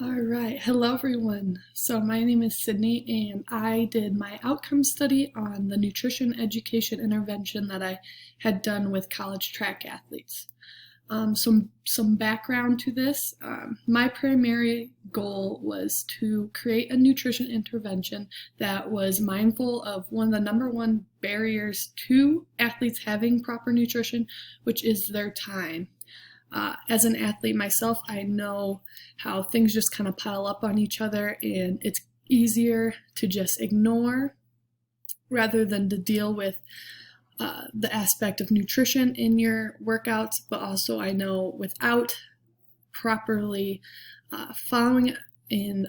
All right, hello everyone. So my name is Sydney and I did my outcome study on the nutrition education intervention that I had done with college track athletes. Some background to this. My primary goal was to create a nutrition intervention that was mindful of one of the number one barriers to athletes having proper nutrition, which is their time. As an athlete myself, I know how things just kind of pile up on each other, and it's easier to just ignore rather than to deal with the aspect of nutrition in your workouts. But also, I know without properly following and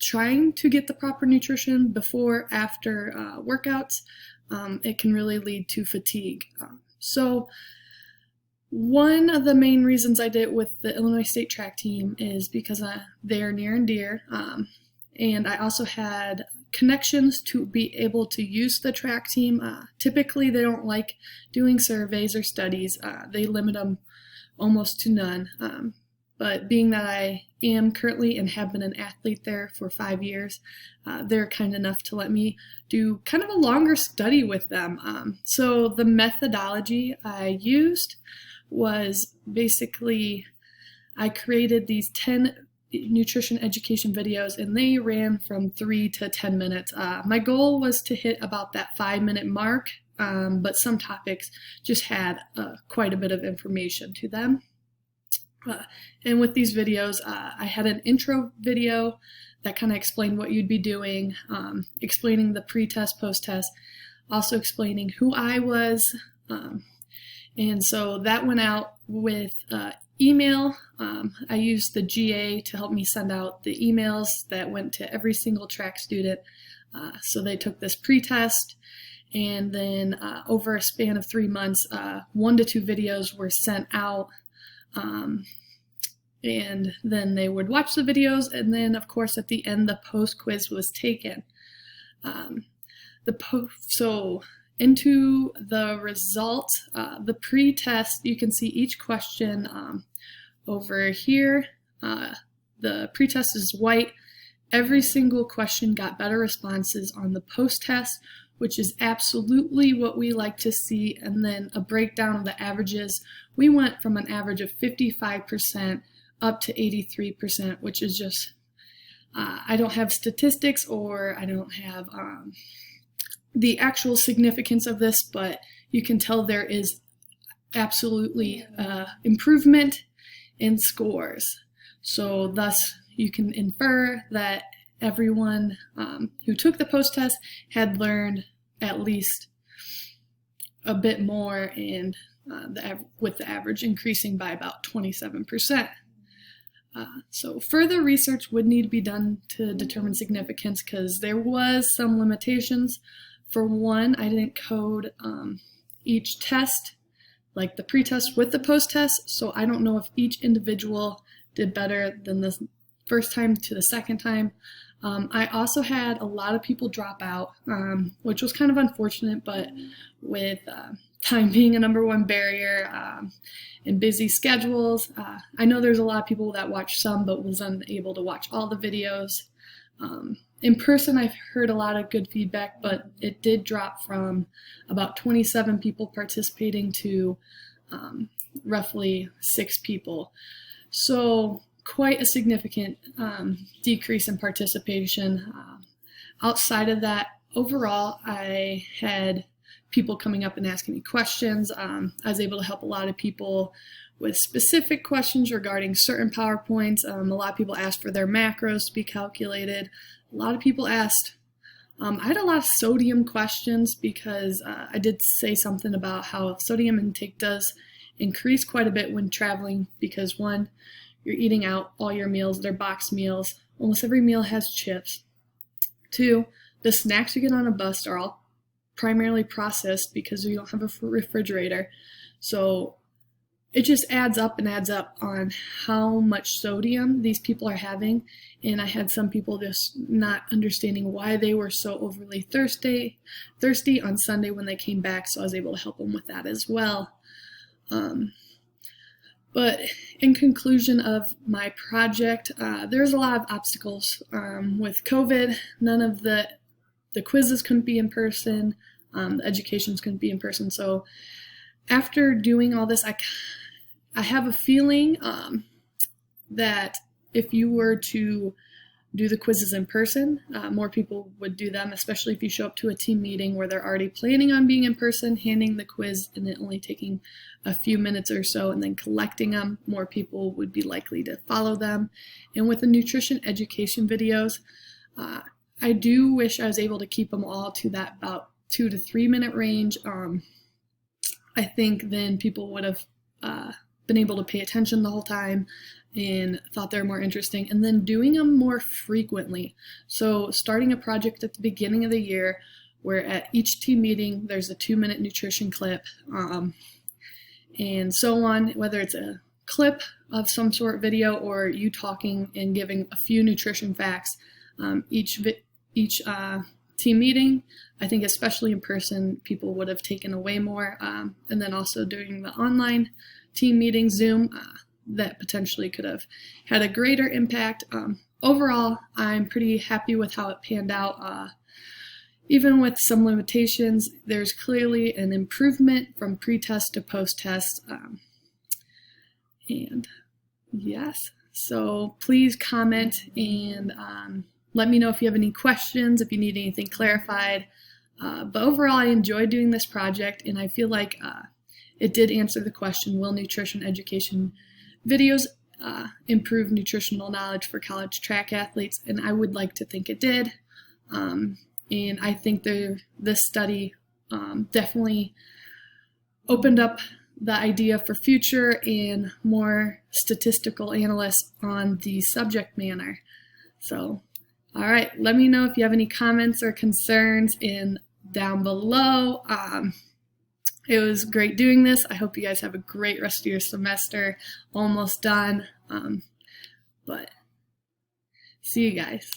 trying to get the proper nutrition before, after workouts, it can really lead to fatigue. So one of the main reasons I did it with the Illinois State track team is because they're near and dear, and I also had connections to be able to use the track team. Typically, they don't like doing surveys or studies. They limit them almost to none. But being that I am currently and have been an athlete there for 5 years, they're kind enough to let me do kind of a longer study with them. So the methodology I used was basically I created these 10 nutrition education videos and they ran from 3 to 10 minutes. My goal was to hit about that 5-minute mark, but some topics just had quite a bit of information to them. And with these videos, I had an intro video that kind of explained what you'd be doing, explaining the pre-test, post-test, also explaining who I was. And so that went out with email. I used the GA to help me send out the emails that went to every single track student. So they took this pre-test, and then over a span of 3 months, 1 to 2 videos were sent out. And then they would watch the videos, and then of course at the end the post quiz was taken. So into the results, the pre-test, you can see each question over here. The pre-test is white. Every single question got better responses on the post-test, which is absolutely what we like to see, and then a breakdown of the averages. We went from an average of 55% up to 83%, which is just, I don't have statistics or I don't have the actual significance of this, but you can tell there is absolutely improvement in scores. So thus you can infer that everyone who took the post-test had learned at least a bit more, and with the average increasing by about 27%. So further research would need to be done to determine significance, because there was some limitations. For one, I didn't code each test, like the pre-test with the post-test, so I don't know if each individual did better than the first time to the second time. I also had a lot of people drop out, which was kind of unfortunate, but with time being a number one barrier and busy schedules, I know there's a lot of people that watched some but was unable to watch all the videos. In person, I've heard a lot of good feedback, but it did drop from about 27 people participating to roughly 6 people. So quite a significant decrease in participation. Outside of that, overall, I had people coming up and asking me questions. I was able to help a lot of people with specific questions regarding certain PowerPoints. A lot of people asked for their macros to be calculated. A lot of people asked, I had a lot of sodium questions, because I did say something about how sodium intake does increase quite a bit when traveling, because one, you're eating out all your meals, they're boxed meals. Almost every meal has chips. 2, the snacks you get on a bus are all primarily processed because you don't have a refrigerator. So it just adds up and adds up on how much sodium these people are having. And I had some people just not understanding why they were so overly thirsty on Sunday when they came back, so I was able to help them with that as well. But in conclusion of my project, there's a lot of obstacles with COVID. None of the quizzes couldn't be in person, the educations couldn't be in person. So after doing all this, I have a feeling that if you were to do the quizzes in person, more people would do them, especially if you show up to a team meeting where they're already planning on being in person, handing the quiz and it only taking a few minutes or so and then collecting them. More people would be likely to follow them. And with the nutrition education videos, I do wish I was able to keep them all to that about 2 to 3 minute range. I think then people would have been able to pay attention the whole time and thought they're more interesting, and then doing them more frequently. So starting a project at the beginning of the year where at each team meeting there's a 2-minute nutrition clip, and so on, whether it's a clip of some sort video or you talking and giving a few nutrition facts each team meeting. I think especially in person people would have taken away more, and then also during the online team meeting, Zoom, that potentially could have had a greater impact. Overall, I'm pretty happy with how it panned out. Even with some limitations, there's clearly an improvement from pre-test to post-test. And yes, so please comment and let me know if you have any questions, if you need anything clarified. But overall, I enjoyed doing this project, and I feel like it did answer the question, will nutrition education videos improve nutritional knowledge for college track athletes? And I would like to think it did. And I think this study definitely opened up the idea for future and more statistical analysts on the subject matter. So, all right, let me know if you have any comments or concerns down below. It was great doing this. I hope you guys have a great rest of your semester. Almost done. But see you guys.